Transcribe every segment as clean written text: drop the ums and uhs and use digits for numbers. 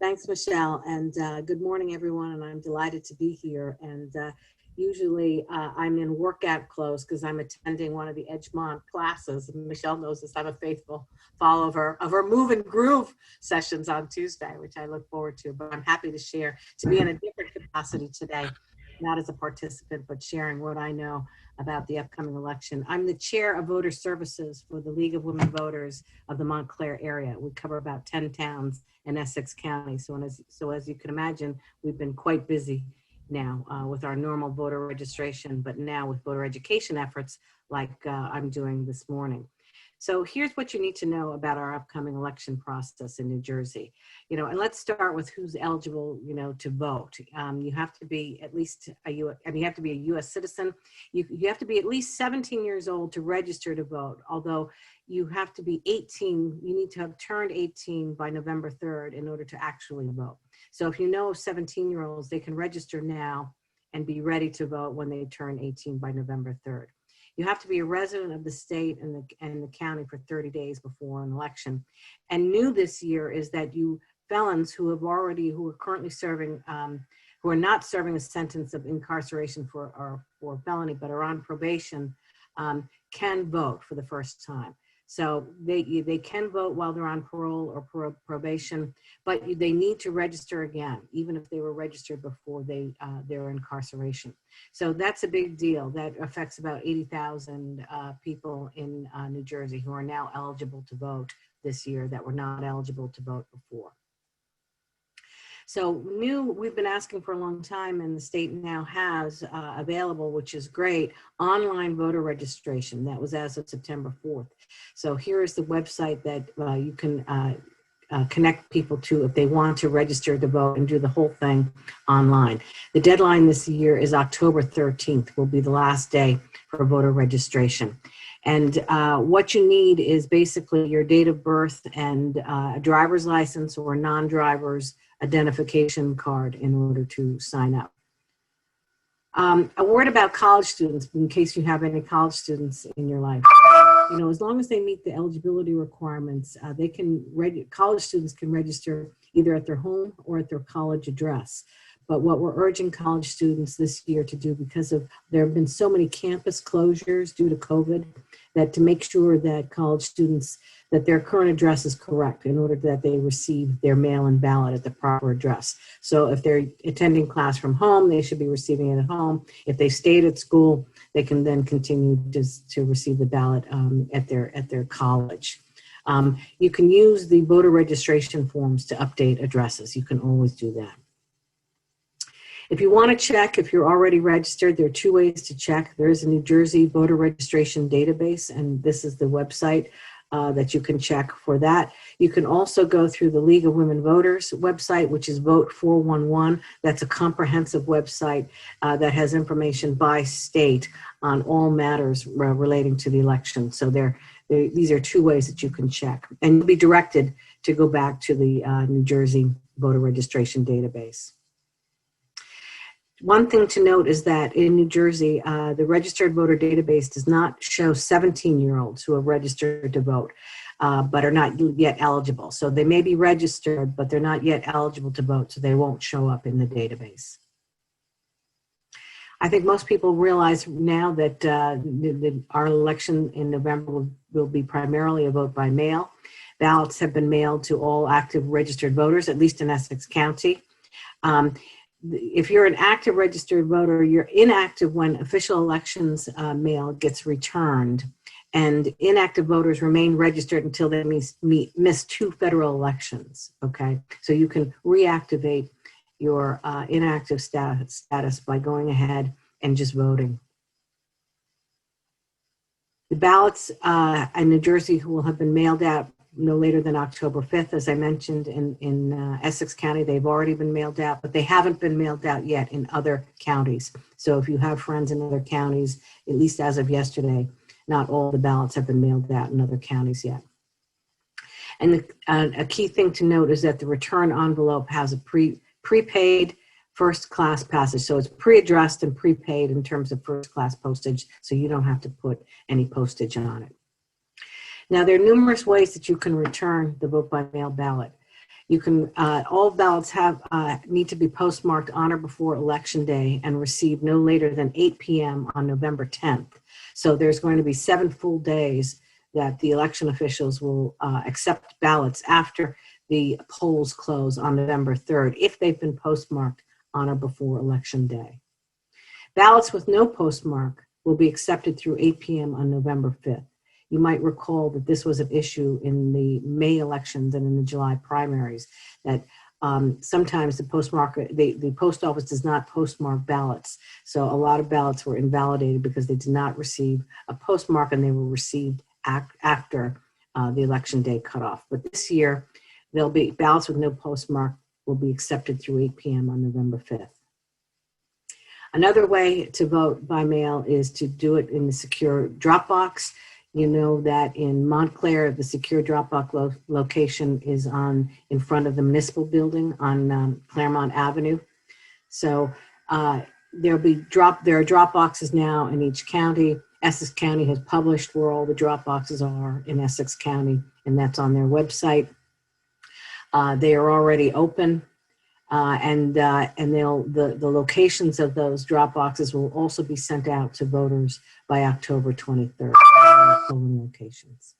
Thanks, Michelle, and good morning, everyone. And I'm delighted to be here. And usually I'm in workout clothes because I'm attending one of the Edgemont classes. And Michelle knows this. I'm a faithful follower of our Move and Groove sessions on Tuesday, which I look forward to. But I'm happy to share, to be in a different capacity today, not as a participant, but sharing what I know about the upcoming election. I'm the chair of voter services for the League of Women Voters of the Montclair area. We cover about 10 towns in Essex County. So as you can imagine, we've been quite busy now with our normal voter registration, but now with voter education efforts like I'm doing this morning. So here's what you need to know about our upcoming election process in New Jersey. And let's start with who's eligible, to vote. You have to be at least you have to be a U.S. citizen. You have to be at least 17 years old to register to vote, although you have to be 18. You need to have turned 18 by November 3rd in order to actually vote. So if you know of 17-year-olds, they can register now and be ready to vote when they turn 18 by November 3rd. You have to be a resident of the state and the county for 30 days before an election. And new this year is that you felons who are currently serving, who are not serving a sentence of incarceration for felony, but are on probation, can vote for the first time. So they can vote while they're on parole or probation, but they need to register again, even if they were registered before their incarceration. So that's a big deal. That affects about 80,000 people in New Jersey who are now eligible to vote this year that were not eligible to vote before. So we've been asking for a long time, and the state now has available, which is great, online voter registration. That was as of September 4th. So here is the website that you can connect people to if they want to register to vote and do the whole thing online. The deadline this year is October 13th, will be the last day for voter registration. And what you need is basically your date of birth and a driver's license or non-driver's identification card in order to sign up. A word about college students, in case you have any college students in your life. As long as they meet the eligibility requirements, college students can register either at their home or at their college address. But what we're urging college students this year to do, because there have been so many campus closures due to COVID, that to make sure that college students, that their current address is correct in order that they receive their mail-in ballot at the proper address. So if they're attending class from home, they should be receiving it at home. If they stayed at school, they can then continue to receive the ballot at their college. You can use the voter registration forms to update addresses. You can always do that. If you want to check if you're already registered, there are two ways to check. There is a New Jersey voter registration database, and this is the website that you can check for that. You can also go through the League of Women Voters website, which is Vote 411. That's a comprehensive website that has information by state on all matters relating to the election. So these are two ways that you can check. And you'll be directed to go back to the New Jersey voter registration database. One thing to note is that in New Jersey, the registered voter database does not show 17-year-olds who have registered to vote, but are not yet eligible. So they may be registered, but they're not yet eligible to vote, so they won't show up in the database. I think most people realize now that our election in November will be primarily a vote by mail. Ballots have been mailed to all active registered voters, at least in Essex County. If you're an active registered voter, you're inactive when official elections mail gets returned, and inactive voters remain registered until they miss two federal elections, okay? So you can reactivate your inactive status by going ahead and just voting. The ballots in New Jersey will have been mailed out no later than October 5th. As I mentioned, in Essex County, they've already been mailed out, but they haven't been mailed out yet in other counties. So if you have friends in other counties, at least as of yesterday, not all the ballots have been mailed out in other counties yet. And a key thing to note is that the return envelope has a prepaid first-class passage. So it's pre-addressed and prepaid in terms of first-class postage, so you don't have to put any postage on it. Now, there are numerous ways that you can return the vote by mail ballot. You can, all ballots need to be postmarked on or before Election Day and received no later than 8 p.m. on November 10th. So there's going to be 7 full days that the election officials will accept ballots after the polls close on November 3rd, if they've been postmarked on or before Election Day. Ballots with no postmark will be accepted through 8 p.m. on November 5th. You might recall that this was an issue in the May elections and in the July primaries, that sometimes the post office does not postmark ballots. So a lot of ballots were invalidated because they did not receive a postmark and they were received after the Election Day cutoff. But this year, there'll be ballots with no postmark will be accepted through 8 p.m. on November 5th. Another way to vote by mail is to do it in the secure Dropbox. You know that in Montclair, the secure Dropbox location is in front of the municipal building on Claremont Avenue. So there are Dropboxes now in each county. Essex County has published where all the Dropboxes are in Essex County, and that's on their website. They are already open, and the locations of those Dropboxes will also be sent out to voters by October 23rd. Polling locations.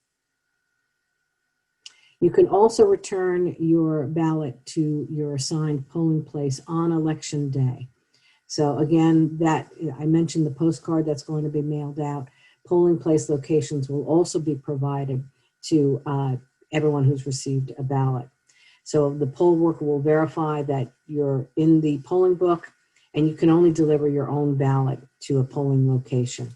You can also return your ballot to your assigned polling place on Election Day. So again, that I mentioned the postcard that's going to be mailed out. Polling place locations will also be provided to everyone who's received a ballot. So the poll worker will verify that you're in the polling book, and you can only deliver your own ballot to a polling location.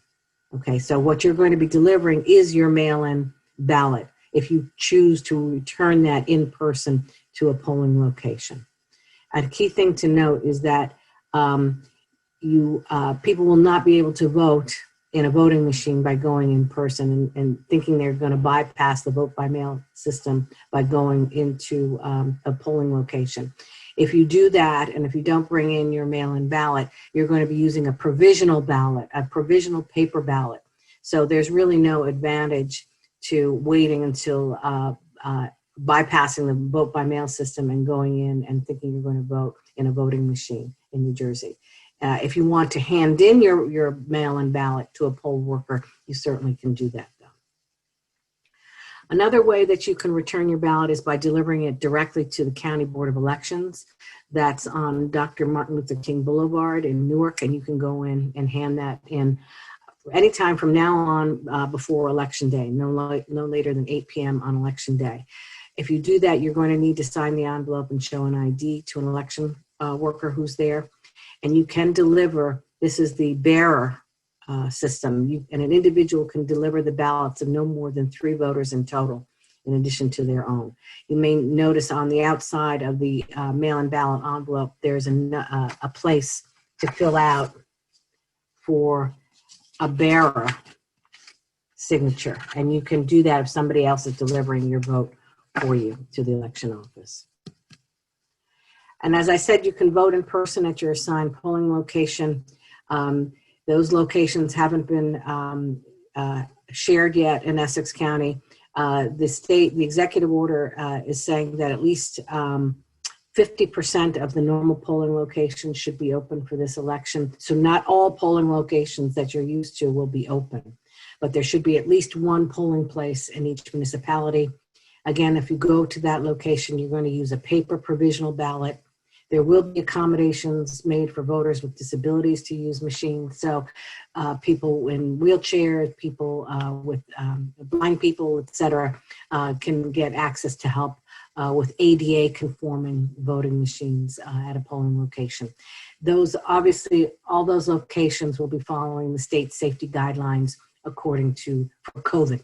Okay, so what you're going to be delivering is your mail-in ballot if you choose to return that in person to a polling location. A key thing to note is that people will not be able to vote in a voting machine by going in person and thinking they're going to bypass the vote by mail system by going into a polling location. If you do that, and if you don't bring in your mail-in ballot, you're going to be using a provisional ballot, a provisional paper ballot. So there's really no advantage to waiting until bypassing the vote by mail system and going in and thinking you're going to vote in a voting machine in New Jersey. If you want to hand in your mail-in ballot to a poll worker, you certainly can do that, though. Another way that you can return your ballot is by delivering it directly to the County Board of Elections. That's on Dr. Martin Luther King Boulevard in Newark, and you can go in and hand that in anytime from now on before Election Day, no later than 8 p.m. on Election Day. If you do that, you're going to need to sign the envelope and show an ID to an election worker who's there. And you can deliver, this is the bearer system, and an individual can deliver the ballots of no more than 3 voters in total, in addition to their own. You may notice on the outside of the mail-in ballot envelope, there's a place to fill out for a bearer signature, and you can do that if somebody else is delivering your vote for you to the election office. And as I said, you can vote in person at your assigned polling location. Those locations haven't been shared yet in Essex County. The executive order is saying that at least 50% of the normal polling locations should be open for this election. So not all polling locations that you're used to will be open, but there should be at least one polling place in each municipality. Again, if you go to that location, you're going to use a paper provisional ballot. There will be accommodations made for voters with disabilities to use machines. So people in wheelchairs, people with blind people, et cetera, can get access to help with ADA conforming voting machines at a polling location. Those, obviously, all those locations will be following the state safety guidelines according to COVID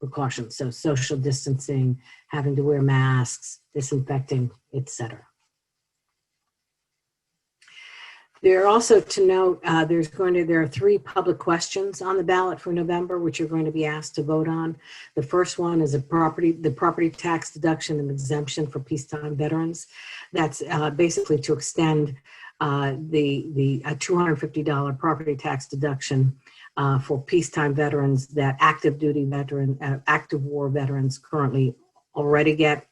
precautions. So social distancing, having to wear masks, disinfecting, et cetera. There are also to note, there are 3 public questions on the ballot for November, which you're going to be asked to vote on. The first one is the property tax deduction and exemption for peacetime veterans. That's basically to extend the $250 property tax deduction for peacetime veterans that active war veterans currently already get.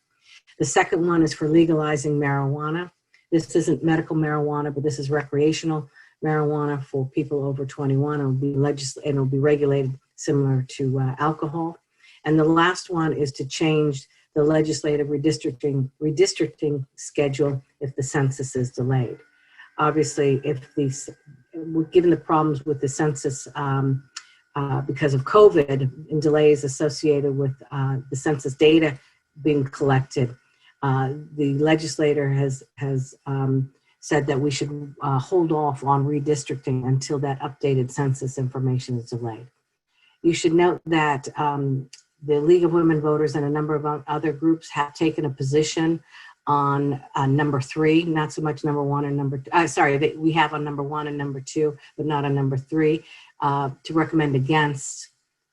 The second one is for legalizing marijuana. This isn't medical marijuana, but this is recreational marijuana for people over 21. It'll be regulated similar to alcohol. And the last one is to change the legislative redistricting schedule if the census is delayed. Obviously, given the problems with the census because of COVID and delays associated with the census data being collected, the legislator has said that we should hold off on redistricting until that updated census information is delayed. You should note that the League of Women Voters and a number of other groups have taken a position on number 3, not so much number 1 and number 2. We have on number 1 and number 2, but not on number 3, to recommend against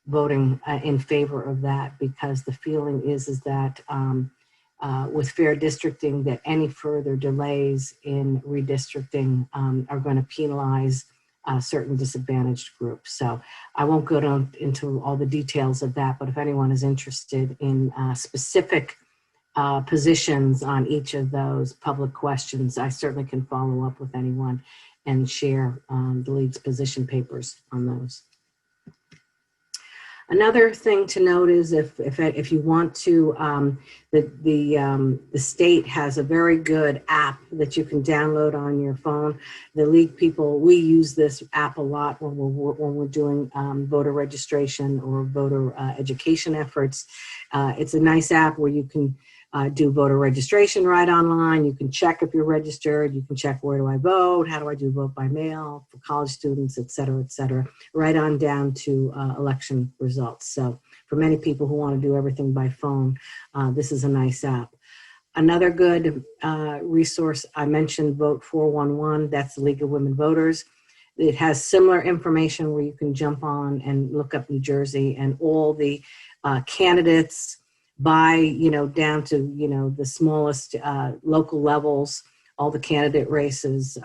voting in favor of that, because the feeling is that with fair districting, that any further delays in redistricting are going to penalize certain disadvantaged groups. So I won't go into all the details of that, but if anyone is interested in specific positions on each of those public questions, I certainly can follow up with anyone and share the League's position papers on those. Another thing to note is if you want to, the state has a very good app that you can download on your phone. The League people, we use this app a lot when we're doing voter registration or voter education efforts. It's a nice app where you can do voter registration right online. You can check if you're registered. You can check where do I vote, how do I do vote by mail for college students, et cetera, right on down to election results. So for many people who want to do everything by phone, this is a nice app. Another good resource, I mentioned Vote 411, that's the League of Women Voters. It has similar information where you can jump on and look up New Jersey and all the candidates by, down to, the smallest local levels, all the candidate races,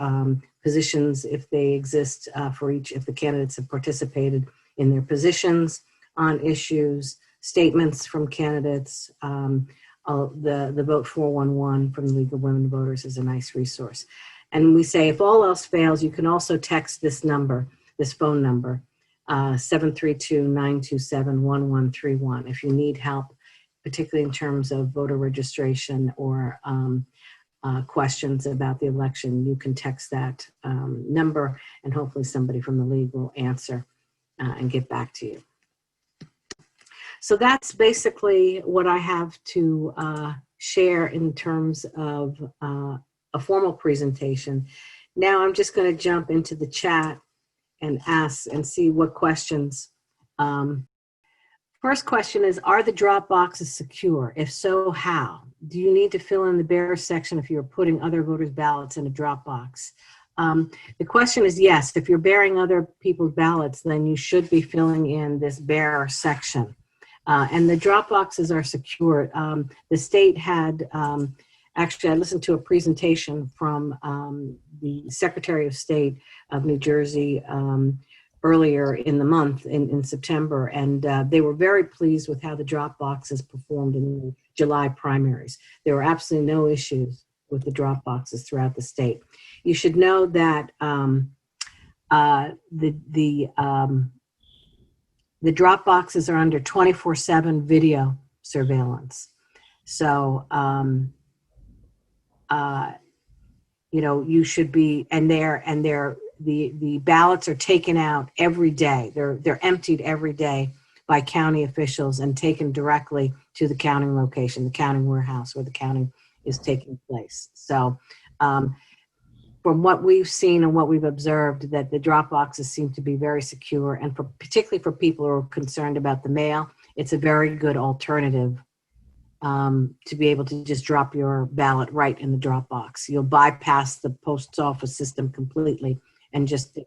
positions, if they exist for each, if the candidates have participated in their positions on issues, statements from candidates. The Vote 411 from the League of Women Voters is a nice resource. And we say, if all else fails, you can also text this number, this phone number, 732-927-1131. If you need help, particularly in terms of voter registration or questions about the election, you can text that number and hopefully somebody from the League will answer and get back to you. So that's basically what I have to share in terms of a formal presentation. Now I'm just going to jump into the chat and ask and see what questions. First question is, are the drop boxes secure? If so, how? Do you need to fill in the bare section if you're putting other voters' ballots in a drop box? The question is yes. If you're bearing other people's ballots, then you should be filling in this bare section. And the drop boxes are secure. The state had, actually, I listened to a presentation from the Secretary of State of New Jersey earlier in the month, in September, and they were very pleased with how the drop boxes performed in the July primaries. There were absolutely no issues with the drop boxes throughout the state. You should know that the drop boxes are under 24/7 video surveillance. So, you should be, the ballots are taken out every day. They're emptied every day by county officials and taken directly to the counting location, the counting warehouse where the counting is taking place. So from what we've seen and what we've observed, that the drop boxes seem to be very secure, and particularly for people who are concerned about the mail, it's a very good alternative to be able to just drop your ballot right in the drop box. You'll bypass the post office system completely and just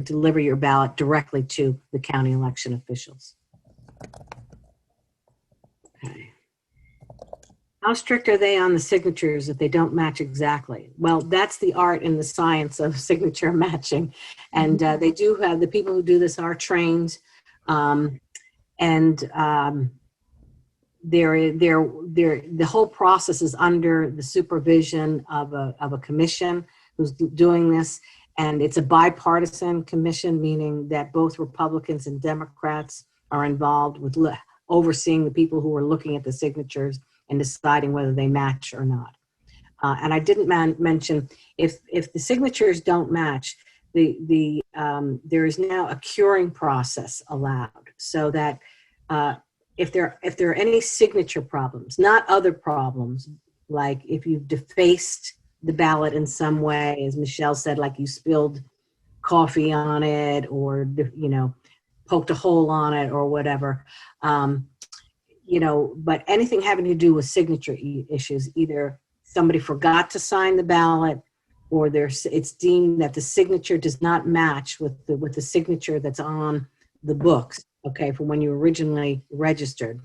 deliver your ballot directly to the county election officials. Okay. How strict are they on the signatures if they don't match exactly? Well, that's the art and the science of signature matching. And they do have, the people who do this are trained. the whole process is under the supervision of a commission who's doing this, and it's a bipartisan commission, meaning that both Republicans and Democrats are involved with overseeing the people who are looking at the signatures and deciding whether they match or not. And I didn't mention, if the signatures don't match, there is now a curing process allowed, so that if there are any signature problems, not other problems, like if you've defaced the ballot in some way, as Michelle said, like you spilled coffee on it, or poked a hole on it or whatever, but anything having to do with signature issues, either somebody forgot to sign the ballot, or it's deemed that the signature does not match with the signature that's on the books, okay, from when you originally registered.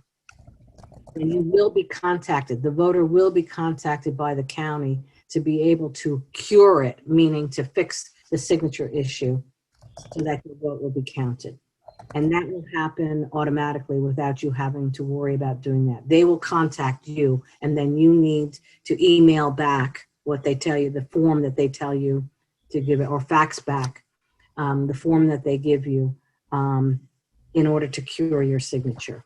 And you will be contacted, the voter will be contacted by the county to be able to cure it, meaning to fix the signature issue so that your vote will be counted. And that will happen automatically without you having to worry about doing that. They will contact you, and then you need to email back what they tell you, the form that they tell you to give it, or fax back the form that they give you in order to cure your signature.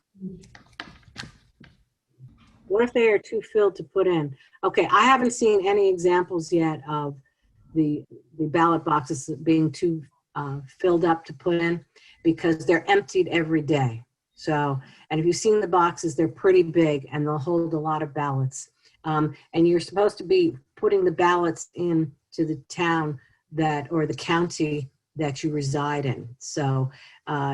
What if they are too filled to put in? Okay, I haven't seen any examples yet of the ballot boxes being too filled up to put in, because they're emptied every day. So, and if you've seen the boxes, they're pretty big and they'll hold a lot of ballots. And you're supposed to be putting the ballots in to the town or the county that you reside in. So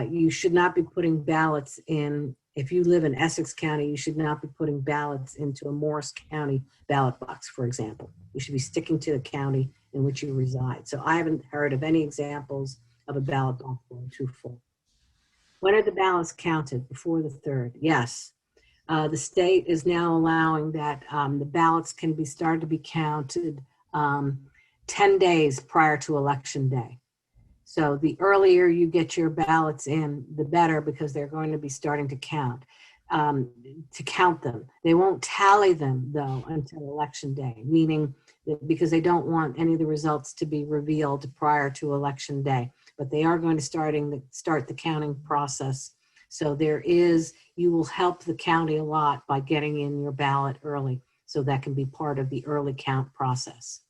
you should not be putting ballots in. If you live in Essex County, you should not be putting ballots into a Morris County ballot box, for example. You should be sticking to the county in which you reside. So I haven't heard of any examples of a ballot box being too full. When are the ballots counted? Before the 3rd? Yes. The state is now allowing that the ballots can be started to be counted 10 days prior to election day. So the earlier you get your ballots in, the better, because they're going to be starting to count them. They won't tally them, though, until election day, meaning that because they don't want any of the results to be revealed prior to election day. But they are going to start the counting process. So you will help the county a lot by getting in your ballot early, so that can be part of the early count process.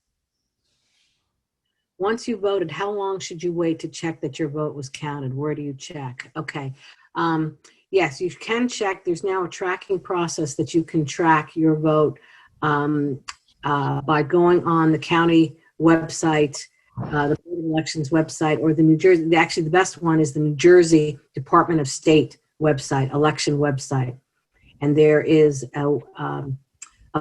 Once you voted, how long should you wait to check that your vote was counted? Where do you check? Okay. Yes, you can check. There's now a tracking process that you can track your vote by going on the county website, the Board of Elections website, or the New Jersey, actually the best one is the New Jersey Department of State website, election website. And there is a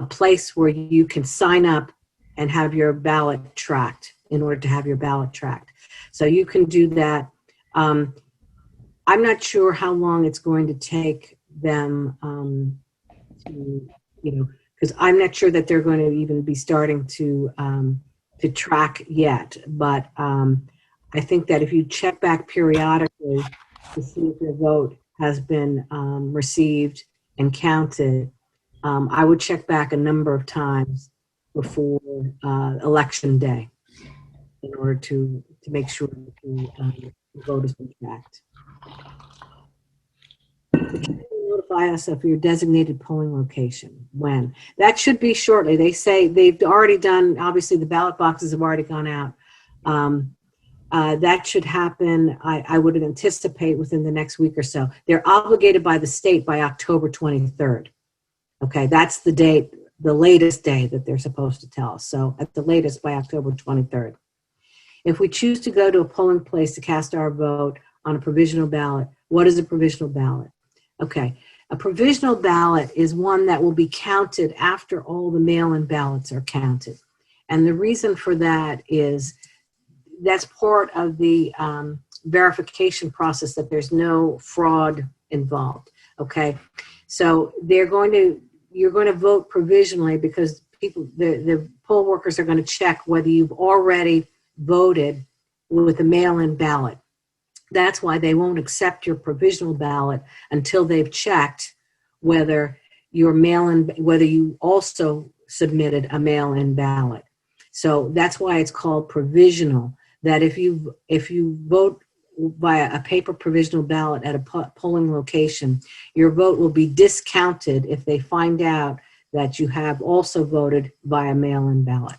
place where you can sign up and have your ballot tracked in order to have your ballot tracked. So you can do that. I'm not sure how long it's going to take them because I'm not sure that they're going to even be starting to track yet. But I think that if you check back periodically to see if your vote has been received and counted, I would check back a number of times before election day in order to make sure that the vote has been tracked. The county will notify us of your designated polling location. When? That should be shortly. They say they've already done, obviously the ballot boxes have already gone out. That should happen, I would anticipate, within the next week or so. They're obligated by the state by October 23rd. Okay, that's the date, the latest day that they're supposed to tell us. So at the latest by October 23rd. If we choose to go to a polling place to cast our vote on a provisional ballot, what is a provisional ballot? Okay, a provisional ballot is one that will be counted after all the mail-in ballots are counted. And the reason for that is that's part of the verification process, that there's no fraud involved, okay? So you're going to vote provisionally because the poll workers are going to check whether you've already voted with a mail-in ballot. That's why they won't accept your provisional ballot until they've checked whether your mail-in, whether you also submitted a mail-in ballot. So that's why it's called provisional, that if you vote via a paper provisional ballot at a polling location, your vote will be discounted if they find out that you have also voted via mail-in ballot.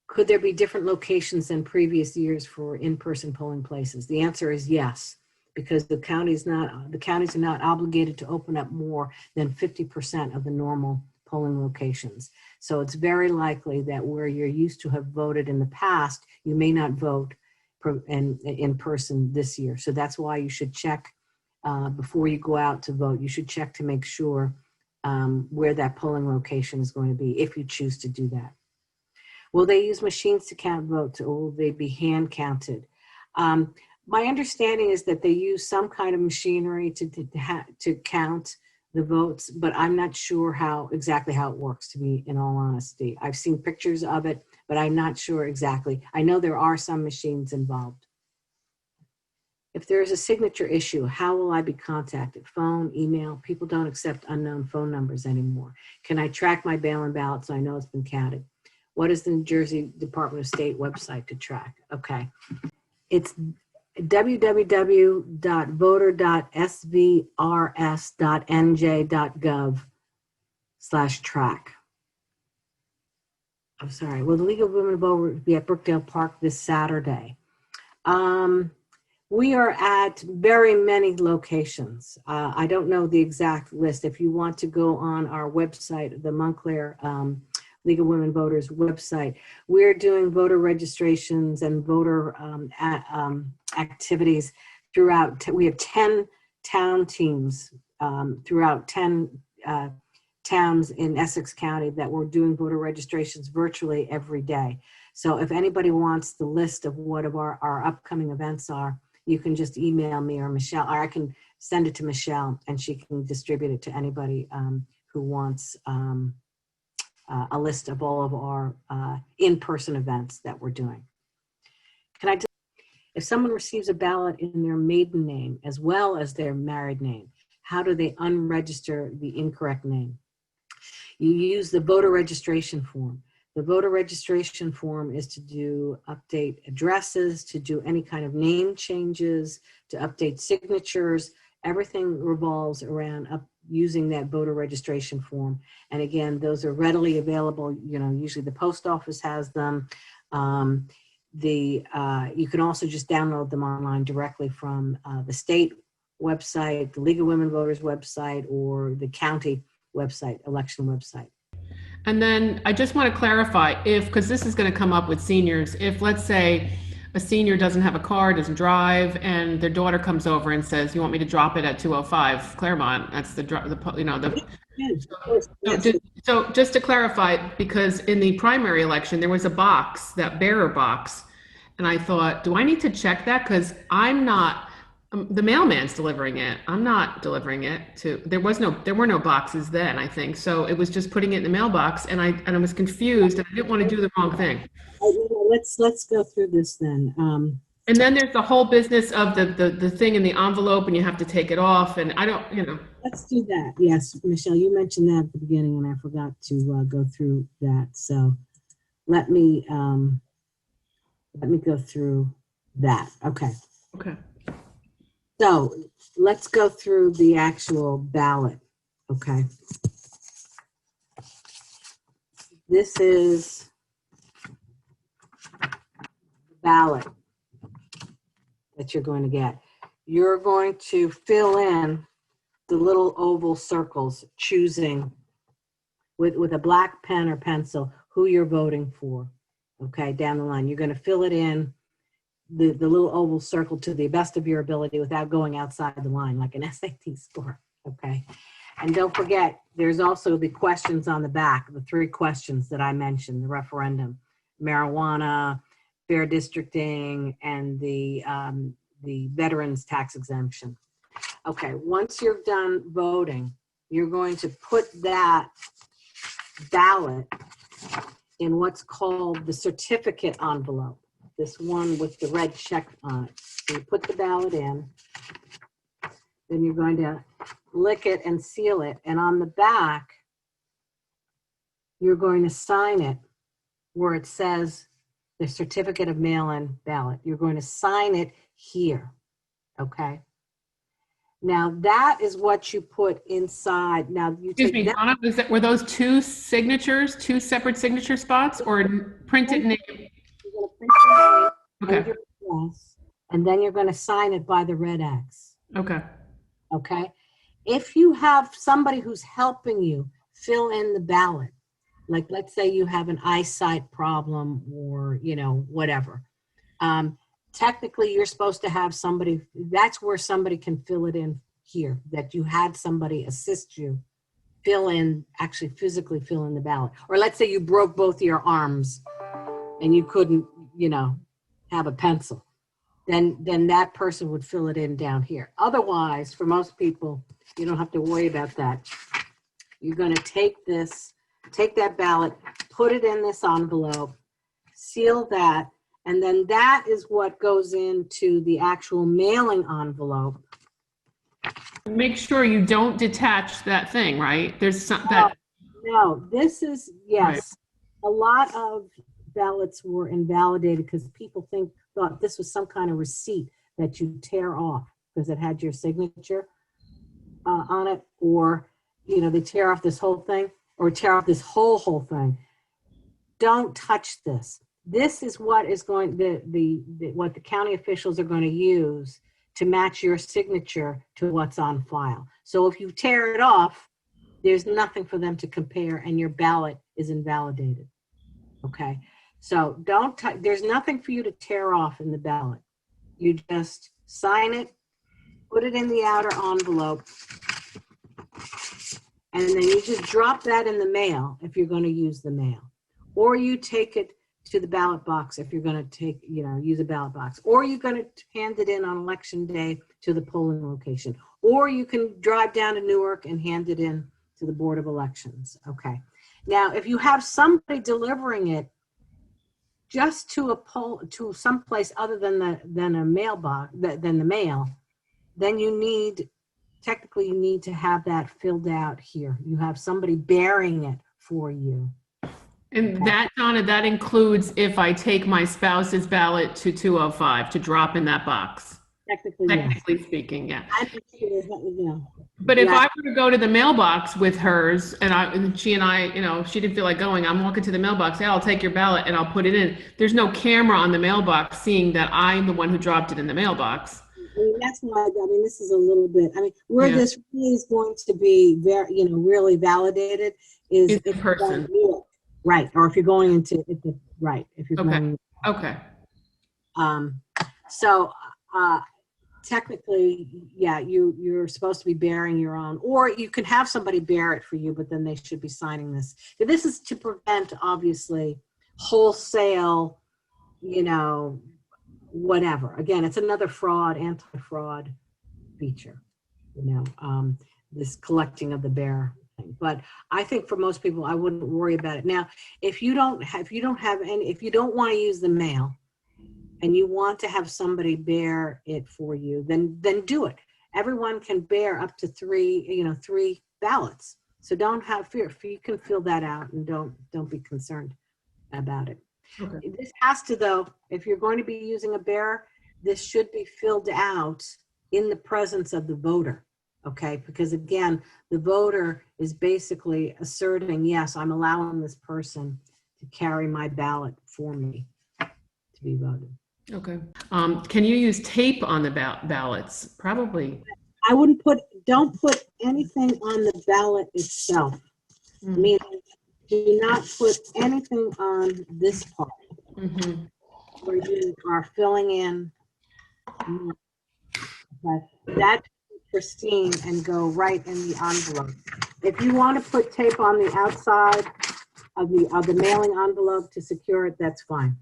Could there be different locations than previous years for in-person polling places? The answer is yes, because the counties are not obligated to open up more than 50% of the normal polling locations. So it's very likely that where you're used to have voted in the past, you may not vote in person this year. So that's why you should check before you go out to vote. You should check to make sure where that polling location is going to be, if you choose to do that. Will they use machines to count votes, or will they be hand counted? My understanding is that they use some kind of machinery to count the votes, but I'm not sure exactly how it works, to be in all honesty. I've seen pictures of it, but I'm not sure exactly. I know there are some machines involved. If there is a signature issue, how will I be contacted? Phone, email? People don't accept unknown phone numbers anymore. Can I track my mail-in ballot so I know it's been counted? What is the New Jersey Department of State website to track? Okay. It's www.voter.svrs.nj.gov/track. I'm sorry. Will the League of Women Voters be at Brookdale Park this Saturday? We are at very many locations. I don't know the exact list. If you want to go on our website, the Montclair League of Women Voters website, we're doing voter registrations and voter activities throughout. We have 10 town teams throughout 10 towns in Essex County that we're doing voter registrations virtually every day. So if anybody wants the list of what of our upcoming events are, you can just email me or Michelle, or I can send it to Michelle and she can distribute it to anybody who wants a list of all of our in-person events that we're doing. If someone receives a ballot in their maiden name as well as their married name, how do they unregister the incorrect name? You use the voter registration form. The voter registration form is to update addresses, to do any kind of name changes, to update signatures. Everything revolves around using that voter registration form. And again, those are readily available. Usually the post office has them. You can also just download them online directly from the state website, the League of Women Voters website, or the county website, election website. And then I just want to clarify, because this is going to come up with seniors, if let's say a senior doesn't have a car, doesn't drive, and their daughter comes over and says, "You want me to drop it at 205 Claremont?" That's So just to clarify, because in the primary election, there was a box, that bearer box. And I thought, do I need to check that? Because I'm not, the mailman's delivering it. I'm not delivering it to, there were no boxes then, I think. So it was just putting it in the mailbox, and I was confused, and I didn't want to do the wrong thing. Let's go through this then. And then there's the whole business of the thing in the envelope, and you have to take it off, and I don't, Let's do that. Yes, Michelle, you mentioned that at the beginning, and I forgot to go through that. So let me go through that. Okay. Okay. So let's go through the actual ballot. Okay. This is the ballot that you're going to get. You're going to fill in the little oval circles, choosing with a black pen or pencil who you're voting for. Okay, down the line. You're going to fill it in, the little oval circle, to the best of your ability without going outside the line like an SAT score. Okay. And don't forget, there's also the questions on the back, the 3 questions that I mentioned: the referendum, marijuana, fair districting, and the veterans tax exemption. Okay, once you're done voting, you're going to put that ballot in what's called the certificate envelope, this one with the red check on it. So you put the ballot in. then you're going to lick it and seal it. And on the back, you're going to sign it where it says the certificate of mail-in ballot. You're going to sign it here, okay? Now that is what you put inside. Now you Excuse take me, that. Donna, were those two signatures, two separate signature spots, or printed name? You're going to print your name and Okay, your address, and then you're going to sign it by the red X, okay. okay? If you have somebody who's helping you fill in the ballot, like let's say you have an eyesight problem or, you know, whatever. Technically, you're supposed to have somebody, that's where somebody can fill it in here, that you had somebody assist you fill in, actually physically fill in the ballot. Or let's say you broke both your arms and you couldn't, you know, have a pencil. Then that person would fill it in down here. Otherwise, for most people, you don't have to worry about that. You're going to take that ballot, put it in this envelope, seal that, and then that is what goes into the actual mailing envelope. Make sure you don't detach that thing, right? There's some that. No, this is, yes. Right. A lot of ballots were invalidated because people thought this was some kind of receipt that you tear off because it had your signature on it, or, you know, they tear off this whole thing or tear off this whole thing. Don't touch this. This is what is going, what the county officials are going to use to match your signature to what's on file. So if you tear it off, there's nothing for them to compare and your ballot is invalidated. Okay, so there's nothing for you to tear off in the ballot. You just sign it, put it in the outer envelope, and then you just drop that in the mail if you're going to use the mail. Or you take it to the ballot box if you're going to use a ballot box. Or you're going to hand it in on election day to the polling location. Or you can drive down to Newark and hand it in to the Board of Elections. Okay. Now, if you have somebody delivering it just to someplace other than a mailbox, than the mail, then you need to have that filled out here. You have somebody bearing it for you. And Okay. that, Donna, that includes if I take my spouse's ballot to 205 to drop in that box. Technically Yes. speaking, yeah. But if I were to go to the mailbox with hers and she and I, you know, she didn't feel like going, I'm walking to the mailbox, hey, I'll take your ballot and I'll put it in. There's no camera on the mailbox seeing that I'm the one who dropped it in the mailbox. I mean, that's why, this is a little bit, where this really is going to be very, really validated is in person. Right. Or if you're going into right. If you're Okay. going. Okay. So, technically, yeah, you're supposed to be bearing your own, or you can have somebody bear it for you, but then they should be signing this. This is to prevent, obviously, wholesale, whatever. Again, it's another anti-fraud feature, this collecting of the bear thing. But I think for most people, I wouldn't worry about it. Now, if you don't want to use the mail, and you want to have somebody bear it for you, then do it. Everyone can bear up to three ballots. So don't have fear. You can fill that out and don't be concerned about it. Okay. This has to, though, if you're going to be using a bearer, this should be filled out in the presence of the voter. Okay, because again, the voter is basically asserting, yes, I'm allowing this person to carry my ballot for me to be voted. Okay. Can you use tape on the ballots? Probably. I don't put anything on the ballot itself. Mm. I mean, do not put anything on this part where you are filling in. That's pristine and go right in the envelope. If you want to put tape on the outside of the mailing envelope to secure it, that's fine.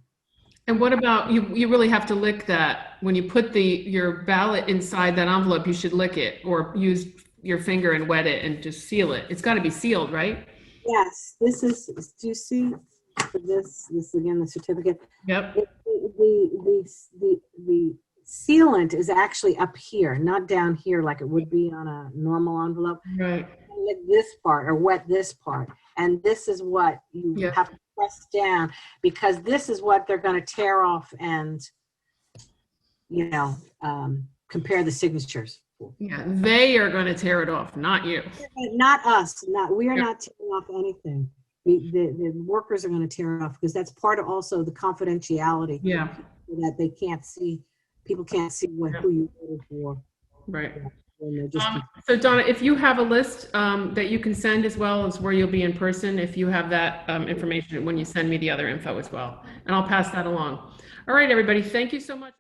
And what about, you really have to lick that. When you put your ballot inside that envelope, you should lick it or use your finger and wet it and just seal it. It's got to be sealed, right? Yes, do you see this again, the certificate? Yep. The sealant is actually up here, not down here like it would be on a normal envelope. Right. Lick this part or wet this part. And this is what you Yeah. have to press down, because this is what they're going to tear off and, compare the signatures. Yeah. They are going to tear it off, not you. Not us. We are Yeah. not tearing off anything. The workers are going to tear it off, because that's part of also the confidentiality. Yeah. That they can't see, people can't see who you voted for. Right. And they're just So Donna, if you have a list that you can send, as well as where you'll be in person, if you have that information when you send me the other info as well, and I'll pass that along. All right, everybody. Thank you so much.